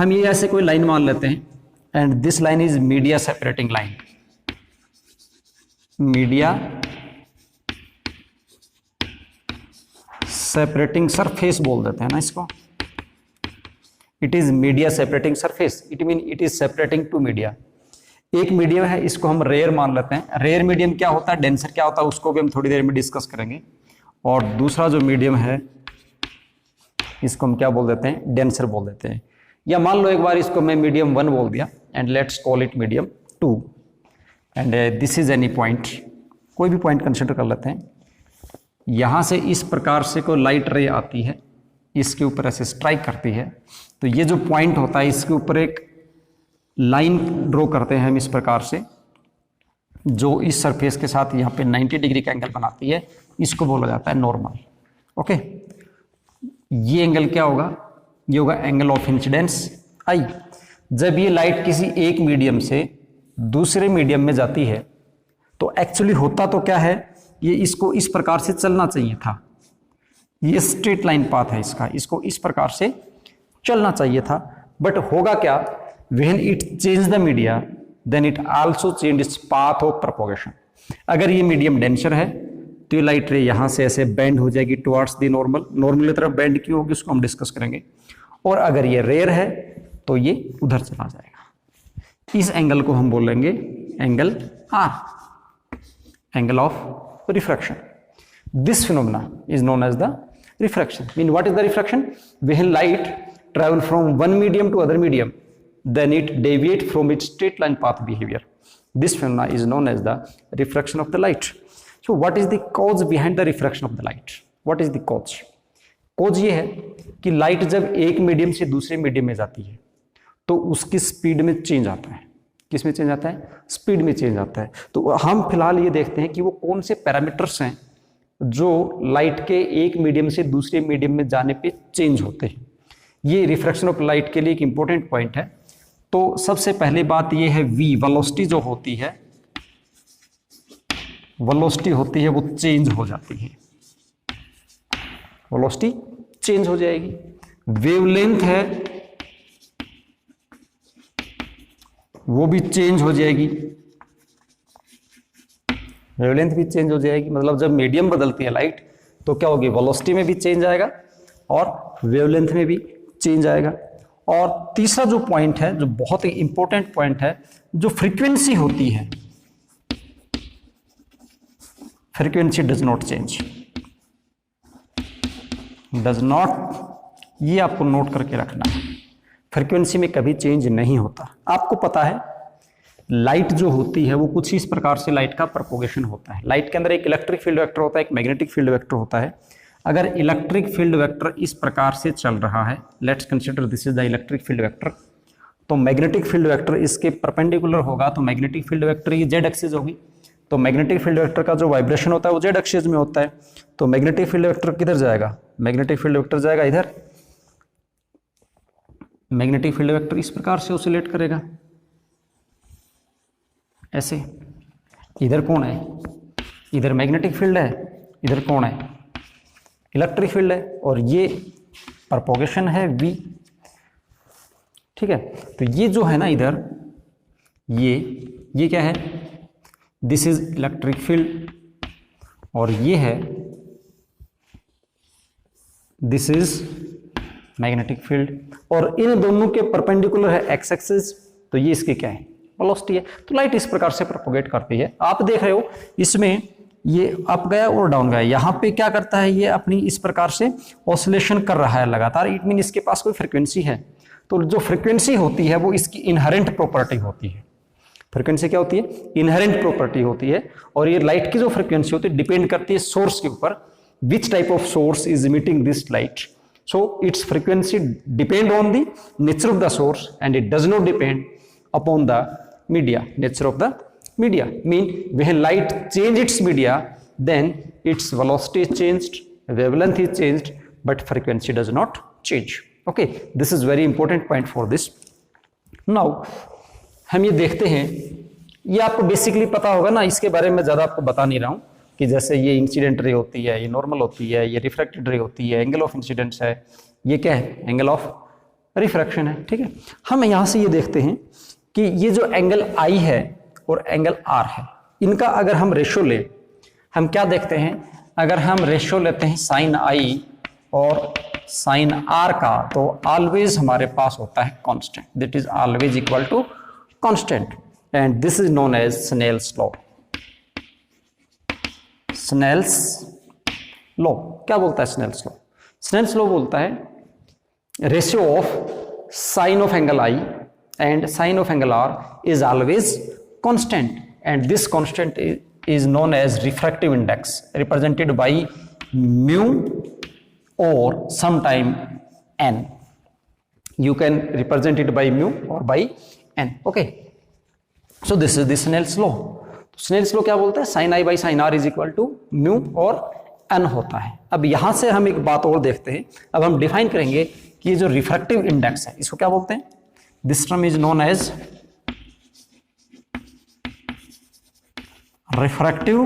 हम ये ऐसे कोई लाइन मान लेते हैं, and this line is media separating line, media separating surface बोल देते हैं ना इसको। It is media separating surface, it mean it is separating two media. एक मीडियम है, इसको हम रेयर मान लेते हैं। रेयर मीडियम क्या होता है, डेंसर क्या होता है, उसको भी हम थोड़ी देर में डिस्कस करेंगे। और दूसरा जो मीडियम है इसको हम क्या बोल देते हैं, डेंसर बोल देते हैं। या मान लो एक बार इसको मैं मीडियम 1 बोल दिया, and let's call it medium 2, and this is any point, कोई भी पॉइंट कंसिडर कर लेते हैं। यहां से इस प्रकार से कोई लाइट रे आती है, इसके ऊपर ऐसे स्ट्राइक करती है, तो ये जो पॉइंट होता है इसके ऊपर एक लाइन ड्रॉ करते हैं हम इस प्रकार से, जो इस सरफेस के साथ यहाँ पे 90 डिग्री का एंगल बनाती है, इसको बोला जाता है नॉर्मल। ओके, ये एंगल क्या होगा, ये होगा एंगल ऑफ इंसिडेंस आई। जब ये लाइट किसी एक मीडियम से दूसरे मीडियम में जाती है तो एक्चुअली होता तो क्या है, ये इसको इस प्रकार से चलना चाहिए था, ये स्ट्रेट लाइन पाथ है इसका, इसको इस प्रकार से चलना चाहिए था। बट होगा क्या, when it change the media then it also change its path of propagation. अगर ये मीडियम डेंसर है तो ये लाइट रे यहां से ऐसे बेंड हो जाएगी टुवर्ड्स द नॉर्मल, नॉर्मल की तरफ बेंड क्यों होगी उसको हम डिस्कस करेंगे। और अगर ये रेयर है तो ये उधर चला जाएगा। इस एंगल को हम बोलेंगे angle R, angle of refraction. This phenomena is known as the refraction. Mean what is the refraction, when light travel from one medium to other medium then it deviate from its straight line path behavior. This phenomena is known as the refraction of the light. So what is the cause behind the refraction of the light? What is the cause? Cause ये है कि light जब एक medium से दूसरे medium में जाती है तो उसकी स्पीड में चेंज आता है। किस में चेंज आता है, स्पीड में चेंज आता है। तो हम फिलहाल ये देखते हैं कि वो कौन से पैरामीटर्स हैं जो लाइट के एक मीडियम से दूसरे मीडियम में जाने पे चेंज होते हैं। ये रिफ्रैक्शन ऑफ लाइट के लिए एक इंपॉर्टेंट पॉइंट है। तो सबसे पहली बात ये है, वी वेलोसिटी जो होती है, वेलोसिटी होती है वो चेंज हो जाती है, वेलोसिटी चेंज हो जाएगी। वेवलेंथ है वो भी चेंज हो जाएगी, वेवलेंथ भी चेंज हो जाएगी। मतलब जब मीडियम बदलती है लाइट तो क्या होगी, वेलोसिटी में भी चेंज आएगा और वेवलेंथ में भी चेंज आएगा। और तीसरा जो पॉइंट है, जो बहुत ही इंपॉर्टेंट पॉइंट है, जो फ्रीक्वेंसी होती है, frequency does not change, does not, ये आपको नोट करके रखना है। फ्रीक्वेंसी में कभी चेंज नहीं होता। आपको पता है लाइट जो होती है वो कुछ इस प्रकार से लाइट का प्रोपोगेशन होता है। लाइट के अंदर एक इलेक्ट्रिक फील्ड वेक्टर होता है, एक मैग्नेटिक फील्ड वेक्टर होता है। अगर इलेक्ट्रिक फील्ड वेक्टर इस प्रकार से चल रहा है, let's consider this is the electric field vector, तो मैग्नेटिक फील्ड वेक्टर इसके परपेंडिकुलर होगा, तो मैग्नेटिक फील्ड वेक्टर ये जेड एक्सिस होगी। तो मैग्नेटिक फील्ड वेक्टर का जो वाइब्रेशन होता है वो जेड एक्सिस में होता है। तो मैग्नेटिक फील्ड वेक्टर किधर जाएगा, मैग्नेटिक फील्ड वेक्टर जाएगा इधर। मैग्नेटिक फील्ड वेक्टर इस प्रकार से ऑसिलेट करेगा ऐसे। इधर कौन है, इधर मैग्नेटिक फील्ड है, इधर कौन है, इलेक्ट्रिक फील्ड है, और ये प्रोपोगेशन है v। ठीक है, तो ये जो है ना इधर, ये क्या है, दिस इज इलेक्ट्रिक फील्ड, और ये है दिस इज मैग्नेटिक फील्ड, और इन दोनों के परपेंडिकुलर है एक्स एक्सिस, तो ये इसकी क्या है, वेलोसिटी है। तो लाइट इस प्रकार से प्रोपोगेट करती है। आप देख रहे हो इसमें ये अप गया और डाउन गया, यहाँ पे क्या करता है, ये अपनी इस प्रकार से ऑसिलेशन कर रहा है लगातार। इट मीन इसके पास कोई फ्रीक्वेंसी है। तो जो फ्रीक्वेंसी होती है वो इसकी इनहेरेंट प्रॉपर्टी होती है। फ्रीक्वेंसी क्या होती है, इनहेरेंट प्रॉपर्टी होती है। और ये लाइट की जो फ्रीक्वेंसी होती है डिपेंड करती है सोर्स के ऊपर, which type of source is emitting this light. So it's frequency depend on the nature of the source and it does not depend upon the media, nature of the media. Mean when light change its media, then its velocity is changed, wavelength is changed, but frequency does not change. Okay, this is very important point for this. Now हम ये देखते हैं, ये आपको basically पता होगा ना, इसके बारे में ज़्यादा आपको बता नहीं रहा हूँ कि जैसे ये इंसिडेंट रे होती है, ये नॉर्मल होती है, ये रिफ्रैक्टेड रे होती है, एंगल ऑफ इंसिडेंस है, ये क्या है, एंगल ऑफ रिफ्रैक्शन है, ठीक है। हम यहाँ से ये देखते हैं कि ये जो एंगल I है और एंगल R है, इनका अगर हम रेशो लें, हम क्या देखते हैं, अगर हम रेशो लेते हैं साइन I और साइन R का, तो ऑलवेज हमारे पास होता है constant, that is always equal to constant, and this is known as Snell's law. Snell's law क्या बोलता है? स्नेल्स लॉ, स्नेल्स लॉ बोलता है ratio of sign of angle I and sine of angle R is always constant, and this constant is known as refractive index, represented by mu or sometime n. You can represent it by mu or by n. Okay, so this is the Snell's law. Snell's law क्या बोलता है? sin I by sin R is equal to mu और n होता है। अब यहां से हम एक बात और देखते हैं, अब हम डिफाइन करेंगे कि ये जो रिफ्रैक्टिव इंडेक्स है इसको क्या बोलते हैं? This term is known as refractive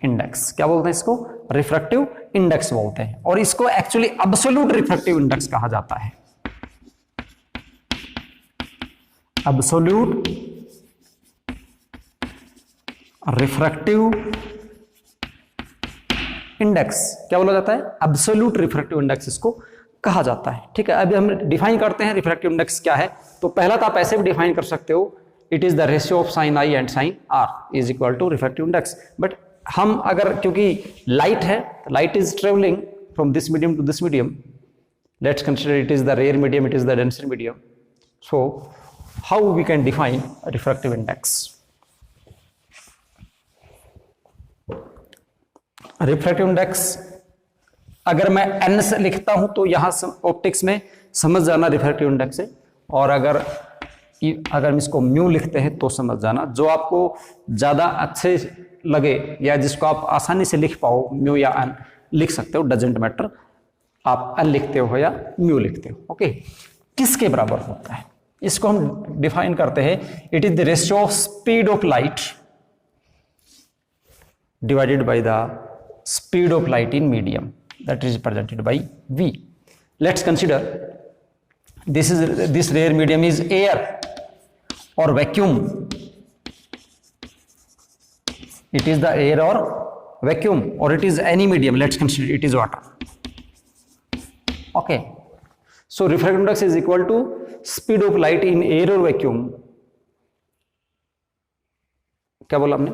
index। क्या बोलते हैं इसको? रिफ्रैक्टिव इंडेक्स बोलते हैं, और इसको एक्चुअली एब्सोल्यूट रिफ्रैक्टिव इंडेक्स कहा जाता है। एब्सोल्यूट रिफ्रैक्टिव इंडेक्स क्या बोला जाता है? एब्सोल्यूट रिफ्रैक्टिव इंडेक्स इसको कहा जाता है, ठीक है। अभी हम डिफाइन करते हैं रिफ्रैक्टिव इंडेक्स क्या है। तो पहला तो आप ऐसे भी डिफाइन कर सकते हो, it is the ratio of sine I and sine R is equal to refractive index. But हम अगर, क्योंकि लाइट है, light is travelling from this medium to this medium, let's consider it is the rare medium, it is the denser medium, so how we can define refractive index? Refractive index अगर मैं n से लिखता हूं तो यहां optics में समझ जाना रिफ्रैक्टिव इंडेक्स है, और अगर हम इसको म्यू लिखते हैं तो समझ जाना, जो आपको ज्यादा अच्छे लगे या जिसको आप आसानी से लिख पाओ, म्यू या n लिख सकते हो, डजेंट मैटर, आप n लिखते हो या म्यू लिखते हो। ओके, किसके बराबर होता है इसको हम डिफाइन करते हैं, it is the ratio of speed of light divided by the speed of light in medium, that is represented by V. Let's consider this rare medium is air or vacuum. It is the air or vacuum, or it is any medium. Let's consider it is water. Okay, so refractive index is equal to speed of light in air or vacuum. क्या बोला हमने?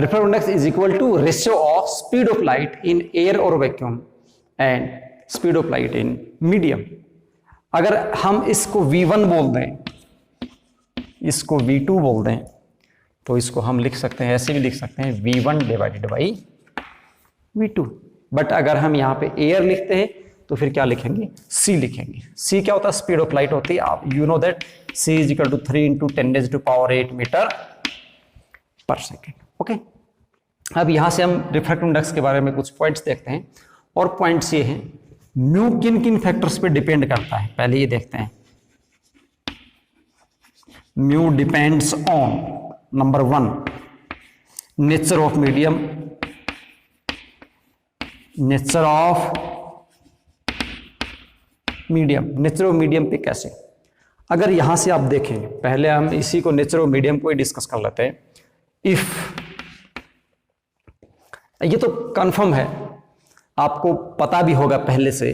Refractive index is equal to ratio of speed of light in air or vacuum and speed of light in medium. अगर हम इसको V1 बोल दें, इसको V2 बोल दें, तो इसको हम लिख सकते हैं, ऐसे भी लिख सकते हैं V1 divided by V2। But अगर हम यहाँ पे एयर लिखते हैं तो फिर क्या लिखेंगे? C लिखेंगे। C क्या होता है? स्पीड ऑफ लाइट होती है। आप you know that C is equal to 3 × 10⁻⁸ metre per second. Okay, अब यहाँ से हम रिफ्रैक्टिव इंडेक्स के बारे में कुछ पॉइंट्स देखते हैं, और पॉइंट्स ये हैं, म्यू किन किन फैक्टर्स पे डिपेंड करता है, पहले ये देखते हैं। Mu depends on number 1 nature of medium, nature of medium, nature of medium पे कैसे? अगर यहां से आप देखें, पहले हम इसी को नेचर ऑफ मीडियम को ही डिस्कस कर लेते हैं। इफ ये तो कंफर्म है, आपको पता भी होगा पहले से,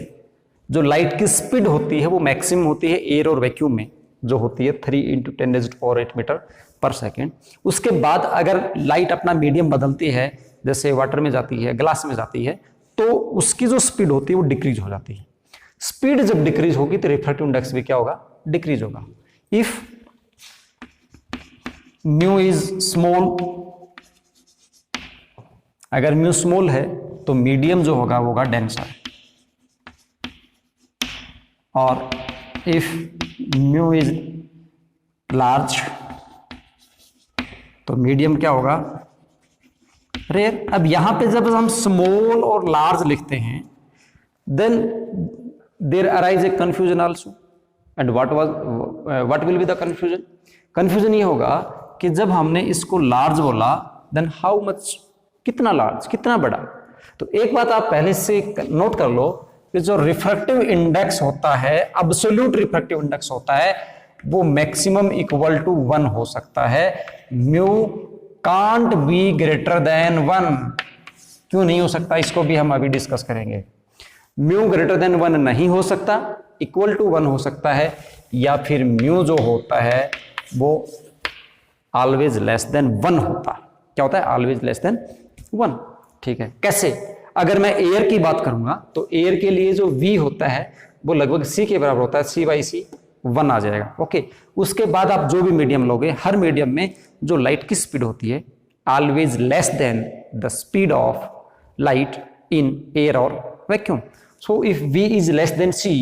जो लाइट की स्पीड होती है वो मैक्सिमम होती है एयर और वैक्यूम में, जो होती है 3 × 10⁻⁸ मीटर पर सेकेंड। उसके बाद अगर लाइट अपना मीडियम बदलती है, जैसे वाटर में जाती है, ग्लास में जाती है, तो उसकी जो स्पीड होती है वो डिक्रीज हो जाती है। स्पीड जब डिक्रीज होगी तो रिफ्रैक्टिव इंडेक्स भी क्या होगा? डिक्रीज होगा। इफ म्यू इज स्मॉल, अगर म्यू स्मॉल है तो मीडियम जो होगा वो होगा डेंसर, और इफ म्यू इज लार्ज तो मीडियम क्या होगा? रेयर। अब यहां पे जब हम स्मॉल और लार्ज लिखते हैं, then there arise a confusion also, and what will be the confusion? Confusion ये होगा कि जब हमने इसको लार्ज बोला, देन हाउ मच, कितना लार्ज, कितना बड़ा। तो एक बात आप पहले से नोट कर लो, कि जो रिफ्रैक्टिव इंडेक्स होता है, एब्सोल्यूट रिफ्रैक्टिव इंडेक्स होता है, वो मैक्सिमम इक्वल टू 1 हो सकता है। Mu can't be greater than 1। क्यों नहीं हो सकता, इसको भी हम अभी डिस्कस करेंगे। म्यू ग्रेटर देन 1 नहीं हो सकता, इक्वल टू 1 हो सकता है, या फिर म्यू जो होता है वो ऑलवेज लेस देन 1 होता है। क्या होता है? Always less than 1। ठीक है, कैसे? अगर मैं एयर की बात करूंगा तो एयर के लिए जो v होता है वो लगभग c के बराबर होता है, c/c 1 आ जाएगा। ओके, उसके बाद आप जो भी मीडियम लोगे, हर मीडियम में जो लाइट की स्पीड होती है always less than the speed of light in air और vacuum. So if v is less than c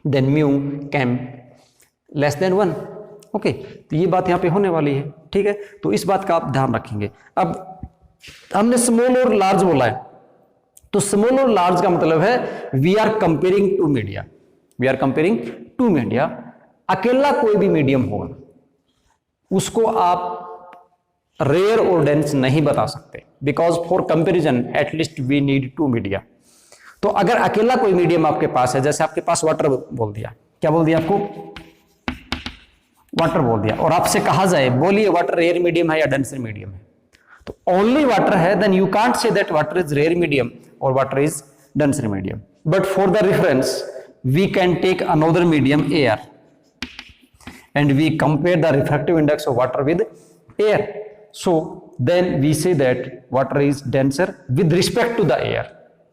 then mu can less than 1। Okay, तो ये बात यहाँ पे होने वाली है। ठीक है, तो इस बात का आप ध्यान रखेंगे। अब हमने स्मॉल और लार्ज बोला है, तो स्मॉल और लार्ज का मतलब है we are comparing two media, we are comparing two media. अकेला कोई भी मीडियम होगा उसको आप रेयर और डेंस नहीं बता सकते, because for comparison at least we need two media. तो अगर अकेला कोई मीडियम आपके पास है, जैसे आपके पास वाटर बोल दिया, क्या बोल दिया आपको? वाटर बोल दिया, और आपसे कहा जाए बोलिए वाटर रेयर मीडियम है या डेंसर मीडियम है, तो ओनली वाटर है, then you can't say that water is rare medium और water is denser medium. But for the reference we can take another medium air and we compare the refractive index of water with air, so then we say that water is denser with respect to the air,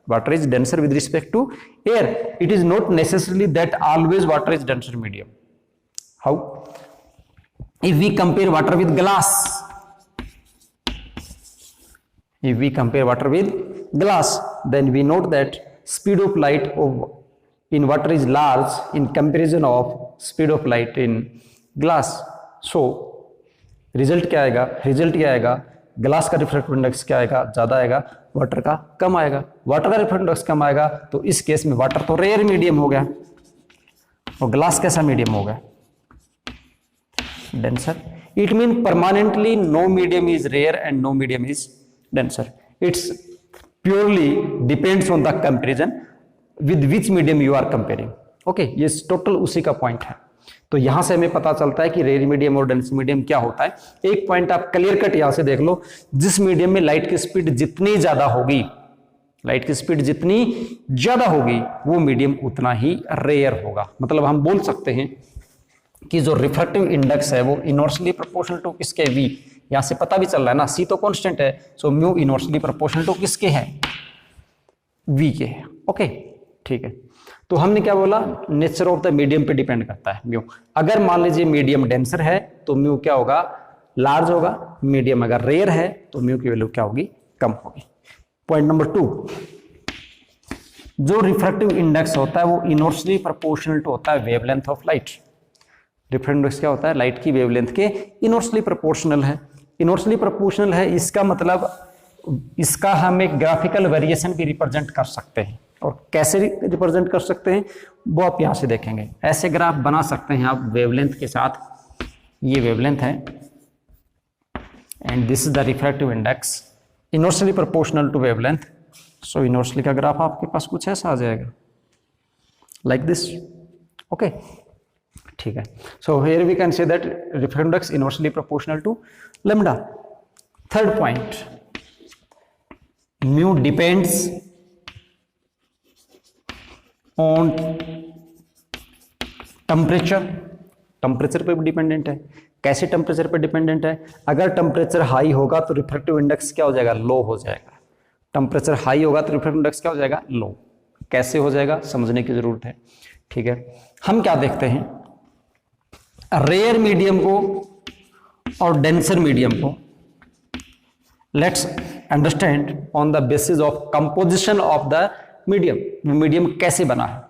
water is denser with respect to air. It is not necessarily that always water is denser medium. How? If we compare water with glass, if we compare water with glass, then we note that speed of light of in water is large in comparison of speed of light in glass. So result क्या आएगा? Result क्या आएगा? Glass का refractive index क्या आएगा? ज्यादा आएगा, water का कम आएगा। वाटर का रिफ्रैक्टिव इंडेक्स कम आएगा तो इस केस में वाटर तो रेयर मीडियम हो गया और ग्लास कैसा मीडियम हो गया? Denser. It mean permanently no medium is rare and no medium is denser. It's purely depends on the comparison with which medium you are comparing. Okay, ये total उसी का point है। तो यहां से हमें पता चलता है कि रेयर मीडियम और डेंस मीडियम क्या होता है। एक पॉइंट आप क्लियर कट यहां से देख लो, जिस मीडियम में लाइट की स्पीड जितनी ज्यादा होगी, लाइट की स्पीड जितनी ज्यादा होगी वो मीडियम उतना ही रेयर होगा। मतलब हम बोल सकते हैं कि जो रिफ्रैक्टिव इंडेक्स है वो इनवर्सली प्रोपोर्शनल टू किसके? v। यहां से पता भी चल रहा है ना, c तो कांस्टेंट है, so mu inversely proportional to किसके है? v के है। ओके, ठीक है। तो हमने क्या बोला? नेचर ऑफ द मीडियम पे डिपेंड करता है म्यू। अगर मान लीजिए मीडियम डेंसर है तो म्यू क्या होगा? लार्ज होगा। मीडियम अगर रेयर है तो म्यू की वैल्यू क्या होगी? कम होगी। पॉइंट नंबर 2, जो रिफ्रैक्टिव इंडेक्स होता है वो इनवर्सली प्रोपोर्शनल टू होता है wavelength of light. Refractive index क्या होता है? लाइट की वेवलेंथ के इनवर्सली प्रोपोर्शनल है। इनवर्सली प्रोपोर्शनल है, इसका मतलब इसका हम एक ग्राफिकल वेरिएशन भी रिप्रेजेंट कर सकते हैं। और कैसे रिप्रेजेंट कर सकते हैं वो आप यहां से देखेंगे। ऐसे ग्राफ बना सकते हैं आप वेवलेंथ के साथ। ये वेवलेंथ है and this is the refractive index inversely proportional to wavelength. So inversely का ग्राफ आपके पास कुछ ऐसा आ जाएगा, लाइक दिस। ओके, ठीक है। So here we can say that refractive index inversely proportional to lambda. Third point, mu depends on temperature. Temperature पे भी डिपेंडेंट है। कैसे टेम्परेचर पे डिपेंडेंट है? अगर टेम्परेचर हाई होगा तो रिफ्रैक्टिव इंडेक्स क्या हो जाएगा? लो हो जाएगा। टेम्परेचर हाई होगा तो रिफ्रैक्टिव इंडेक्स क्या हो जाएगा? लो। कैसे हो जाएगा समझने की जरूरत है। ठीक है, हम क्या देखते हैं? रेयर मीडियम को और डेंसर मीडियम को let's understand on the basis of composition of the medium. Medium कैसे बना है?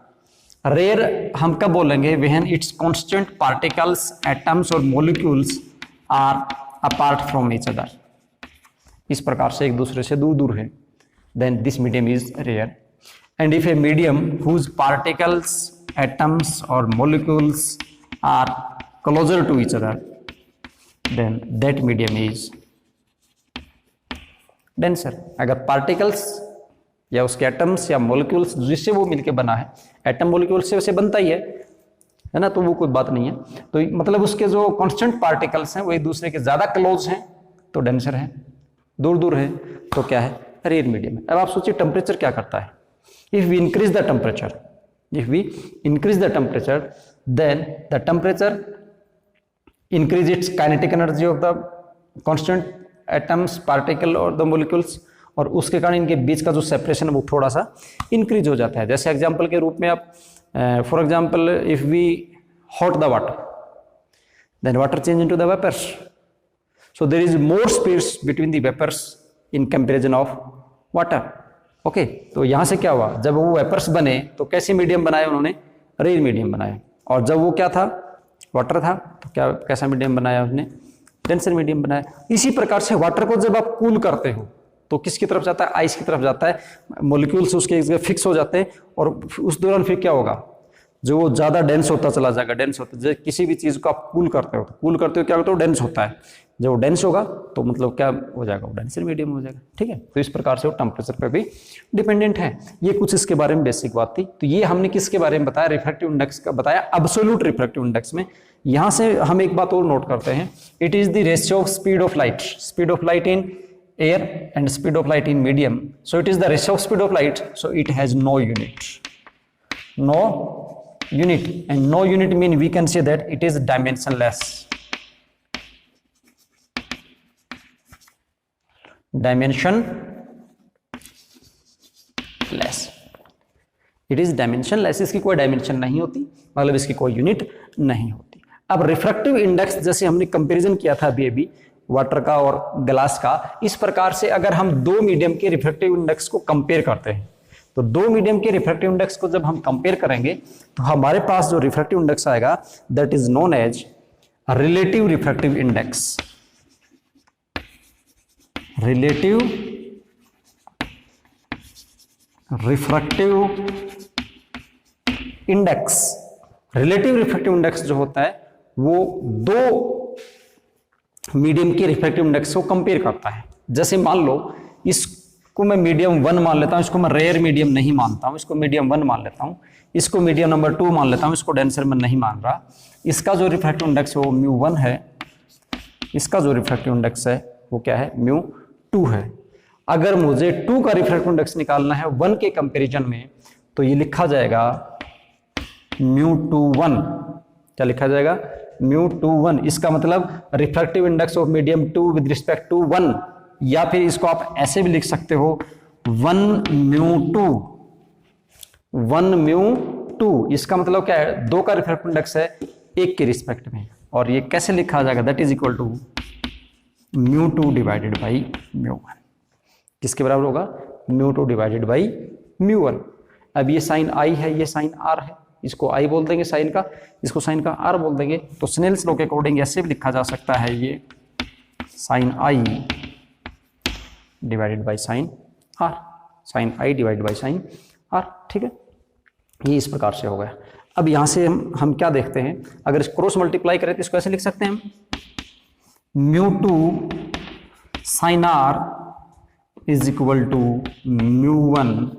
रेयर हम कब बोलेंगे? When it's constant particles, atoms और molecules are apart from each other. इस प्रकार से एक दूसरे से दूर दूर है, then this medium is rare. And if a medium whose particles, atoms और molecules are closer to each other, then that medium is denser. अगर पार्टिकल्स, या उसके एटम्स या मॉलिक्यूल्स जिससे वो मिलके बना है, एटम मॉलिक्यूल से वैसे बनता ही है ना, तो वो कोई बात नहीं है। तो मतलब उसके जो कांस्टेंट पार्टिकल्स हैं वो एक दूसरे के ज्यादा क्लोज हैं तो डेंसर है, दूर दूर है तो क्या है, रेयर मीडियम है। अब आप सोचिए टेम्परेचर क्या करता है। If we increase the temperature, if we increase the temperature, then the temperature increase its kinetic energy of the constant atoms, particle और द मॉलिक्यूल्स, और उसके कारण इनके बीच का जो सेपरेशन है वो थोड़ा सा इंक्रीज हो जाता है। जैसे एग्जांपल के रूप में आप for example if we hot the water, then water change into the vapours, so there is more space between the vapours in comparison of water. Okay, तो यहां से क्या हुआ, जब वो वेपर्स बने तो कैसे मीडियम बनाया उन्होंने, रेयर मीडियम बनाया, और जब वो क्या था, वाटर था, तो क्या कैसा मीडियम बनाया उसने, डेंसर मीडियम बनाया। इसी प्रकार से वाटर को जब आप कूल करते हो तो किसकी तरफ जाता है, आइस की तरफ जाता है, मॉलिक्यूल्स उसके एक जगह फिक्स हो जाते हैं, और उस दौरान फिर क्या होगा, जो वो ज्यादा डेंस होता चला जाएगा, डेंस होता है। किसी भी चीज को आप कूल करते हो, कूल करते हो क्या होता है, डेंस होता है, जब वो डेंस होगा तो मतलब क्या हो जाएगा, वो डेंसर मीडियम हो जाएगा। ठीक है, तो इस प्रकार से वो टेम्परेचर पे भी डिपेंडेंट है। ये कुछ इसके बारे में बेसिक बात थी। तो ये हमने किसके बारे में बताया, रिफ्रैक्टिव इंडेक्स का बताया, एब्सोल्यूट रिफ्रैक्टिव इंडेक्स में। यहां से हम एक बात और नोट करते हैं, it is the ratio of speed of light, speed of light in air and speed of light in medium. So it is the ratio of speed of light, so it has no unit, no unit, and no unit mean we can say that it is dimensionless, dimensionless, it is dimensionless, इसकी कोई dimension नहीं होती, मतलब इसकी कोई unit नहीं होती। अब रिफ्रैक्टिव इंडेक्स जैसे हमने कंपैरिजन किया था अभी वाटर का और ग्लास का, इस प्रकार से अगर हम दो मीडियम के रिफ्रैक्टिव इंडेक्स को कंपेयर करते हैं, तो दो मीडियम के रिफ्रैक्टिव इंडेक्स को जब हम कंपेयर करेंगे तो हमारे पास जो रिफ्रैक्टिव इंडेक्स आएगा that is known as relative refractive index, relative refractive index. Relative refractive index जो होता है वो दो मीडियम के रिफ्रैक्टिव इंडेक्स को कंपेयर करता है। जैसे मान लो इसको मैं मीडियम 1 मान लेता हूं, इसको मैं रेयर मीडियम नहीं मानता हूं, इसको मीडियम 1 मान लेता हूं, इसको मीडियम नंबर 2 मान लेता हूं, इसको डेंसर में नहीं मान रहा। इसका जो रिफ्रैक्टिव इंडेक्स है वो μ1 है, इसका जो रिफ्रैक्टिव इंडेक्स है वो क्या है, μ2 है। अगर मुझे 2 का रिफ्रैक्टिव इंडेक्स निकालना है 1 के कंपेरिजन में, तो ये लिखा जाएगा μ21, क्या लिखा जाएगा, μ21। इसका मतलब refractive index of medium 2 with respect to 1, या फिर इसको आप ऐसे भी लिख सकते हो 1μ2, 1μ2। इसका मतलब क्या है, 2 का रिफ्रैक्टिव इंडेक्स है 1 के रिस्पेक्ट में, और ये कैसे लिखा जाएगा, that is equal to μ2 divided by μ1। किसके बराबर होगा, μ2 डिवाइडेड बाई μ1। अब ये साइन आई है, ये साइन आर है, इसको आई बोल देंगे साइन का, इसको साइन का आर बोल देंगे। तो स्नेल्स लॉ के अकॉर्डिंग ऐसे भी लिखा जा सकता है, ये sine I divided by sine R, sine I divided by sine R. ठीक है, ये इस प्रकार से हो गया। अब यहां से हम क्या देखते हैं, अगर इस क्रॉस मल्टीप्लाई करें तो इसको ऐसे लिख सकते हैं हम, μ2 sine r is equal to μ1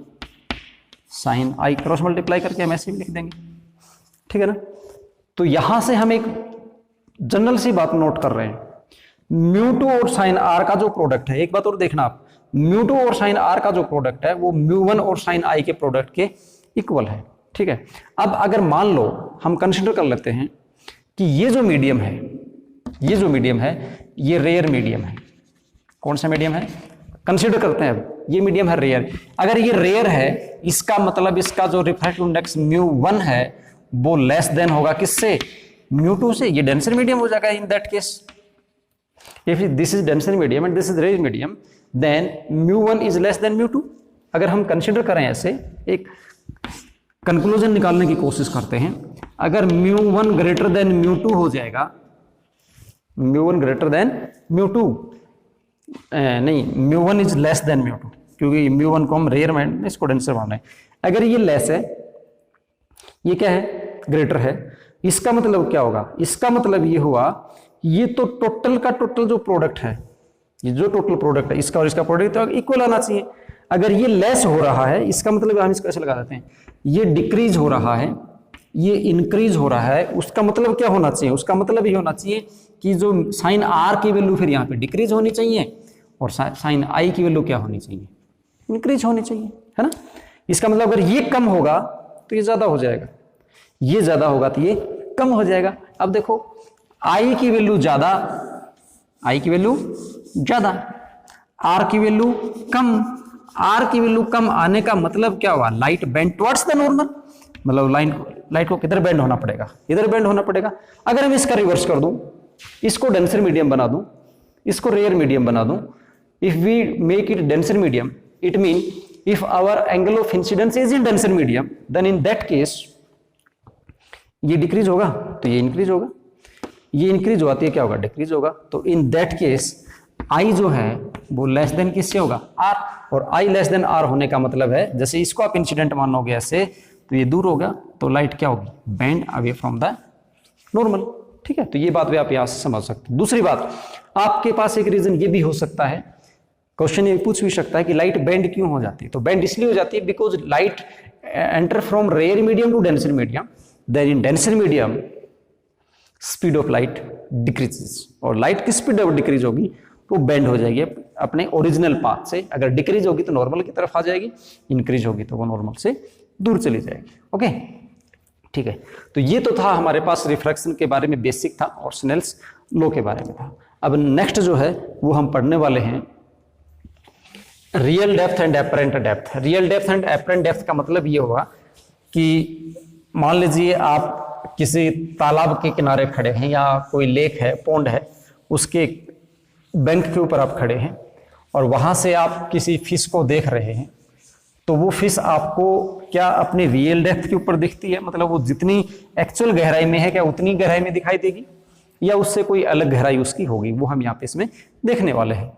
sine i. Cross multiply करके हम ऐसे भी लिख देंगे, ठीक है ना। तो यहां से हम एक जनरल सी बात नोट कर रहे हैं, μ2 और साइन आर का जो प्रोडक्ट है, एक बात और देखना आप, μ2 और साइन आर का जो प्रोडक्ट है वो μ1 और साइन आई के प्रोडक्ट के इक्वल है। ठीक है, अब अगर मान लो हम कंसिडर कर लेते हैं कि ये जो मीडियम है, ये जो मीडियम है ये रेयर मीडियम है। कौन सा मीडियम है, कंसिडर करते हैं अब, ये मीडियम है रेयर। अगर ये रेयर है, इसका मतलब इसका जो रिफ्रैक्टिव इंडेक्स μ1 है वो लेस देन होगा किससे, μ2 से। ये डेंसर मीडियम हो जाएगा in that case. If this is denser medium and this is rare medium, then μ1 is less than μ2। अगर हम कंसिडर करें ऐसे, एक कंक्लूजन निकालने की कोशिश करते हैं, अगर μ1 ग्रेटर देन μ2 हो जाएगा, μ1 ग्रेटर देन μ2 नहीं, μ1 इज लेस देन μ2, क्योंकि μ1 को हम रेयर में इसको डेंसर मान रहे हैं। अगर ये लेस है, ये क्या है, ग्रेटर है, इसका मतलब क्या होगा, इसका मतलब ये हुआ ये तो टोटल का टोटल जो प्रोडक्ट है, ये जो टोटल प्रोडक्ट है इसका और इसका प्रोडक्ट तो इक्वल आना चाहिए। अगर ये लेस हो रहा है, इसका मतलब हम इसको ऐसे लगा देते हैं, ये डिक्रीज हो रहा है, ये इंक्रीज हो रहा है, उसका मतलब क्या होना चाहिए? उसका मतलब ये होना चाहिए कि जो साइन आर की वैल्यू फिर यहाँ पे डिक्रीज होनी चाहिए और साइन आई की वैल्यू क्या होनी चाहिए? इंक्रीज होनी चाहिए, है ना। इसका मतलब अगर ये कम होगा तो ये ज्यादा हो जाएगा, ये ज्यादा होगा तो ये कम हो जाएगा। अब देखो आई की वैल्यू ज्यादा, आई की वैल्यू ज्यादा, आर की वैल्यू कम, आर की वैल्यू कम आने का मतलब क्या हुआ? Light bend towards the normal, मतलब लाइट को किधर बेंड होना पड़ेगा? इधर बेंड होना पड़ेगा। अगर मैं इसका रिवर्स कर दूं, इसको डेंसर मीडियम बना दूं, इसको रेयर मीडियम बना दूं, if we make it denser medium, it mean if our angle of incidence is in denser medium, then in that case ये डिक्रीज होगा तो ये इंक्रीज होगा, ये इंक्रीज हुआ तो ये क्या होगा? डिक्रीज होगा। तो इन दैट केस आई जो है वो लेस देन किससे होगा? आर। और आई लेस देन आर होने का मतलब है, जैसे इसको आप इंसिडेंट मानोगे ऐसे, तो ये दूर होगा तो लाइट क्या होगी? Bend away from the normal. ठीक है, तो ये बात भी आप यहां से समझ सकते हैं। दूसरी बात, आपके पास एक रीजन ये भी हो सकता है, क्वेश्चन ये पूछ भी सकता है कि लाइट बेंड क्यों हो जाती है? तो बेंड इसलिए हो जाती है because light enter from rare medium to denser medium, then in denser medium speed of light decreases, और लाइट की स्पीड अगर डिक्रीज होगी तो बेंड हो जाएगी अपने ओरिजिनल पाथ से। अगर डिक्रीज होगी तो नॉर्मल की तरफ आ जाएगी, इंक्रीज होगी तो वो नॉर्मल से दूर चली जाएगी। ओके, ठीक है। तो ये तो था हमारे पास रिफ्रैक्शन के बारे में बेसिक था और स्नेल्स लॉ के बारे में था। अब नेक्स्ट जो है वो हम पढ़ने वाले हैं real depth and apparent depth. Real depth and apparent depth का मतलब ये होगा कि मान लीजिए आप किसी तालाब के किनारे खड़े हैं या कोई लेक है, पौंड है, उसके बैंक के ऊपर आप खड़े हैं और वहां से आप किसी फिश को देख रहे हैं, तो वो फिश आपको क्या अपने रियल डेप्थ के ऊपर दिखती है? मतलब वो जितनी एक्चुअल गहराई में है क्या उतनी गहराई में दिखाई देगी या उससे कोई अलग गहराई उसकी होगी? वो हम यहाँ पे इसमें देखने वाले हैं।